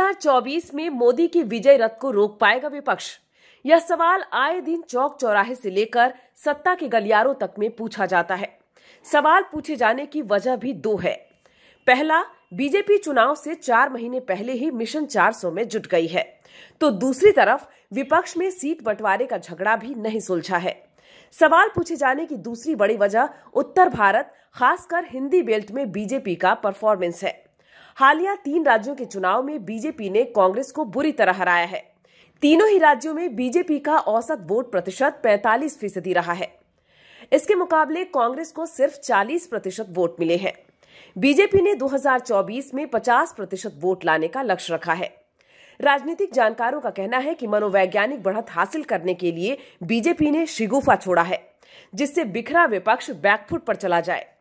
2024 में मोदी की विजय रथ को रोक पाएगा विपक्ष? यह सवाल आए दिन चौक चौराहे से लेकर सत्ता के गलियारों तक में पूछा जाता है। सवाल पूछे जाने की वजह भी दो है। पहला, बीजेपी चुनाव से 4 महीने पहले ही मिशन 400 में जुट गई है, तो दूसरी तरफ विपक्ष में सीट बंटवारे का झगड़ा भी नहीं सुलझा है। सवाल पूछे जाने की दूसरी बड़ी वजह उत्तर भारत, खासकर हिंदी बेल्ट में बीजेपी का परफॉर्मेंस है। हालिया 3 राज्यों के चुनाव में बीजेपी ने कांग्रेस को बुरी तरह हराया है। तीनों ही राज्यों में बीजेपी का औसत वोट प्रतिशत 45% रहा है। इसके मुकाबले कांग्रेस को सिर्फ 40% वोट मिले हैं। बीजेपी ने 2024 में 50% वोट लाने का लक्ष्य रखा है। राजनीतिक जानकारों का कहना है कि मनोवैज्ञानिक बढ़त हासिल करने के लिए बीजेपी ने शिगुफा छोड़ा है, जिससे बिखरा विपक्ष बैकफुट पर चला जाए।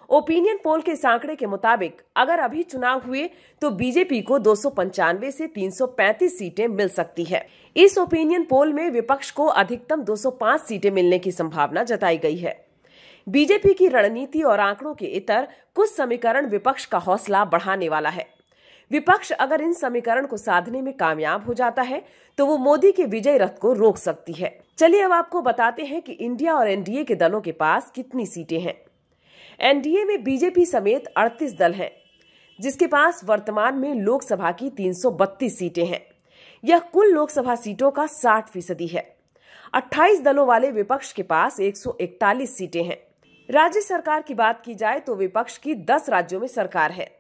ओपिनियन पोल के इस आंकड़े के मुताबिक अगर अभी चुनाव हुए तो बीजेपी को 295 से 335 सीटें मिल सकती है। इस ओपिनियन पोल में विपक्ष को अधिकतम 205 सीटें मिलने की संभावना जताई गई है। बीजेपी की रणनीति और आंकड़ों के इतर कुछ समीकरण विपक्ष का हौसला बढ़ाने वाला है। विपक्ष अगर इन समीकरण को साधने में कामयाब हो जाता है तो वो मोदी के विजय रथ को रोक सकती है। चलिए अब आपको बताते हैं कि इंडिया और एनडीए के दलों के पास कितनी सीटें हैं। एनडीए में बीजेपी समेत 38 दल हैं, जिसके पास वर्तमान में लोकसभा की 332 सीटें हैं। यह कुल लोकसभा सीटों का 60% है। 28 दलों वाले विपक्ष के पास 141 सीटें हैं। राज्य सरकार की बात की जाए तो विपक्ष की 10 राज्यों में सरकार है,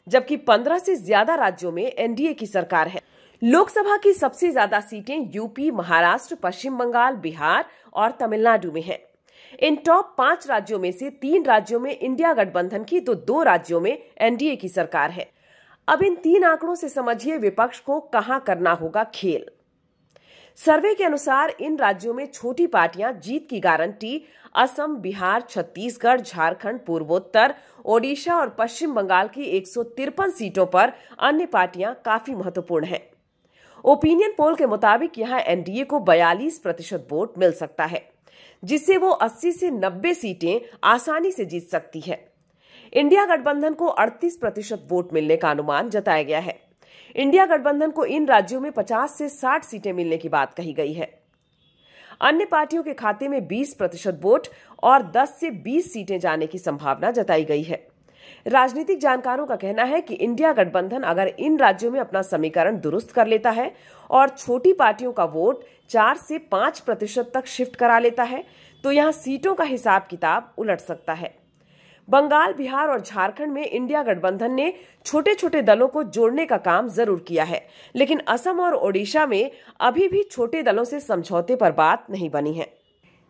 जबकि 15 से ज्यादा राज्यों में एनडीए की सरकार है। लोकसभा की सबसे ज्यादा सीटें यूपी, महाराष्ट्र, पश्चिम बंगाल, बिहार और तमिलनाडु में हैं। इन टॉप 5 राज्यों में से 3 राज्यों में इंडिया गठबंधन की तो 2 राज्यों में एनडीए की सरकार है। अब इन 3 आंकड़ों से समझिए विपक्ष को कहां करना होगा खेल। सर्वे के अनुसार इन राज्यों में छोटी पार्टियां जीत की गारंटी असम, बिहार, छत्तीसगढ़, झारखंड, पूर्वोत्तर, ओडिशा और पश्चिम बंगाल की 153 सीटों पर अन्य पार्टियां काफी महत्वपूर्ण हैं। ओपिनियन पोल के मुताबिक यहां एनडीए को 42% वोट मिल सकता है, जिससे वो 80 से 90 सीटें आसानी से जीत सकती है। इंडिया गठबंधन को 38% वोट मिलने का अनुमान जताया गया है। इंडिया गठबंधन को इन राज्यों में 50 से 60 सीटें मिलने की बात कही गई है। अन्य पार्टियों के खाते में 20% वोट और 10 से 20 सीटें जाने की संभावना जताई गई है। राजनीतिक जानकारों का कहना है कि इंडिया गठबंधन अगर इन राज्यों में अपना समीकरण दुरुस्त कर लेता है और छोटी पार्टियों का वोट 4 से 5% तक शिफ्ट करा लेता है तो यहां सीटों का हिसाब किताब उलट सकता है। बंगाल, बिहार और झारखंड में इंडिया गठबंधन ने छोटे छोटे दलों को जोड़ने का काम जरूर किया है, लेकिन असम और ओडिशा में अभी भी छोटे दलों से समझौते पर बात नहीं बनी है।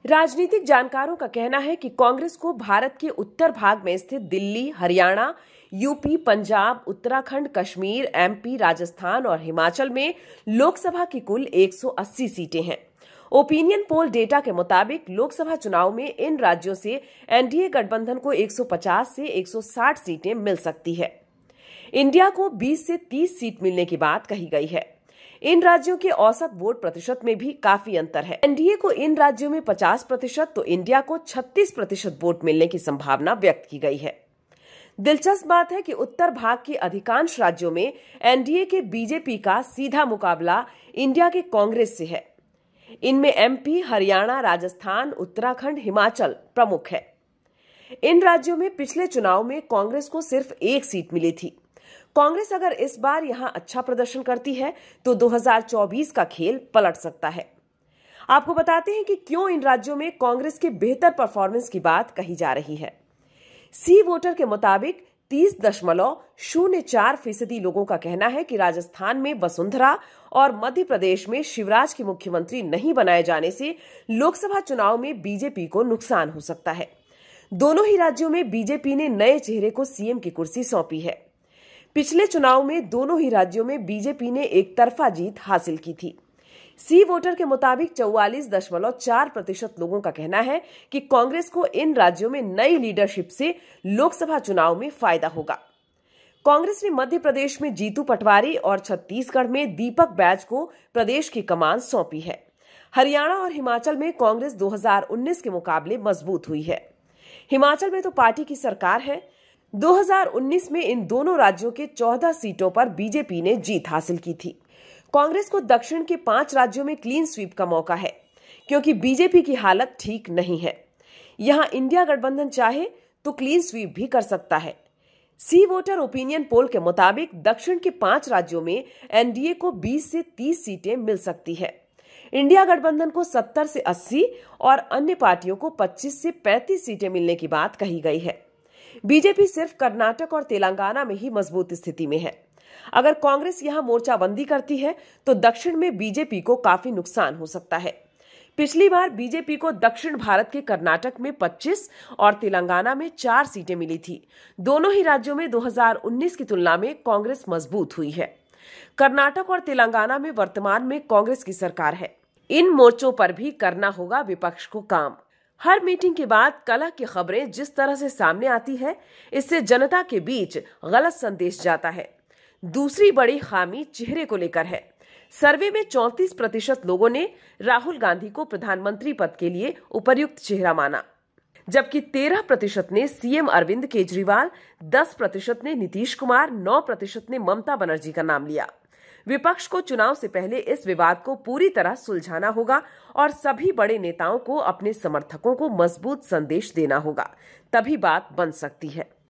राजनीतिक जानकारों का कहना है कि कांग्रेस को भारत के उत्तर भाग में स्थित दिल्ली, हरियाणा, यूपी, पंजाब, उत्तराखंड, कश्मीर, एमपी, राजस्थान और हिमाचल में लोकसभा की कुल 180 सीटें हैं। ओपिनियन पोल डेटा के मुताबिक लोकसभा चुनाव में इन राज्यों से एनडीए गठबंधन को 150 से 160 सीटें मिल सकती है। इंडिया को 20 से 30 सीट मिलने की बात कही गई है। इन राज्यों के औसत वोट प्रतिशत में भी काफी अंतर है। एनडीए को इन राज्यों में 50% तो इंडिया को 36% वोट मिलने की संभावना व्यक्त की गई है। दिलचस्प बात है कि उत्तर भाग के अधिकांश राज्यों में एनडीए के बीजेपी का सीधा मुकाबला इंडिया के कांग्रेस से है। इनमें एमपी, हरियाणा, राजस्थान, उत्तराखंड, हिमाचल प्रमुख है। इन राज्यों में पिछले चुनाव में कांग्रेस को सिर्फ 1 सीट मिली थी। कांग्रेस अगर इस बार यहां अच्छा प्रदर्शन करती है तो 2024 का खेल पलट सकता है। आपको बताते हैं कि क्यों इन राज्यों में कांग्रेस के बेहतर परफॉर्मेंस की बात कही जा रही है। सी वोटर के मुताबिक 30.04% लोगों का कहना है कि राजस्थान में वसुंधरा और मध्य प्रदेश में शिवराज के मुख्यमंत्री नहीं बनाए जाने से लोकसभा चुनाव में बीजेपी को नुकसान हो सकता है। दोनों ही राज्यों में बीजेपी ने नए चेहरे को सीएम की कुर्सी सौंपी है। पिछले चुनाव में दोनों ही राज्यों में बीजेपी ने एक तरफा जीत हासिल की थी। सी वोटर के मुताबिक 44.4% लोगों का कहना है कि कांग्रेस को इन राज्यों में नई लीडरशिप से लोकसभा चुनाव में फायदा होगा। कांग्रेस ने मध्य प्रदेश में जीतू पटवारी और छत्तीसगढ़ में दीपक बैज को प्रदेश की कमान सौंपी है। हरियाणा और हिमाचल में कांग्रेस 2019 के मुकाबले मजबूत हुई है। हिमाचल में तो पार्टी की सरकार है। 2019 में इन दोनों राज्यों के 14 सीटों पर बीजेपी ने जीत हासिल की थी। कांग्रेस को दक्षिण के 5 राज्यों में क्लीन स्वीप का मौका है, क्योंकि बीजेपी की हालत ठीक नहीं है। यहां इंडिया गठबंधन चाहे तो क्लीन स्वीप भी कर सकता है। सी वोटर ओपिनियन पोल के मुताबिक दक्षिण के 5 राज्यों में एनडीए को 20 से 30 सीटें मिल सकती है। इंडिया गठबंधन को 70 से 80 और अन्य पार्टियों को 25 से 35 सीटें मिलने की बात कही गई है। बीजेपी सिर्फ कर्नाटक और तेलंगाना में ही मजबूत स्थिति में है। अगर कांग्रेस यहां मोर्चाबंदी करती है तो दक्षिण में बीजेपी को काफी नुकसान हो सकता है। पिछली बार बीजेपी को दक्षिण भारत के कर्नाटक में 25 और तेलंगाना में 4 सीटें मिली थी। दोनों ही राज्यों में 2019 की तुलना में कांग्रेस मजबूत हुई है। कर्नाटक और तेलंगाना में वर्तमान में कांग्रेस की सरकार है। इन मोर्चों पर भी करना होगा विपक्ष को काम। हर मीटिंग के बाद कलह की खबरें जिस तरह से सामने आती है, इससे जनता के बीच गलत संदेश जाता है। दूसरी बड़ी खामी चेहरे को लेकर है। सर्वे में 34% लोगों ने राहुल गांधी को प्रधानमंत्री पद के लिए उपयुक्त चेहरा माना, जबकि 13% ने सीएम अरविंद केजरीवाल, 10% ने नीतीश कुमार, 9% ने ममता बनर्जी का नाम लिया। विपक्ष को चुनाव से पहले इस विवाद को पूरी तरह सुलझाना होगा और सभी बड़े नेताओं को अपने समर्थकों को मजबूत संदेश देना होगा, तभी बात बन सकती है।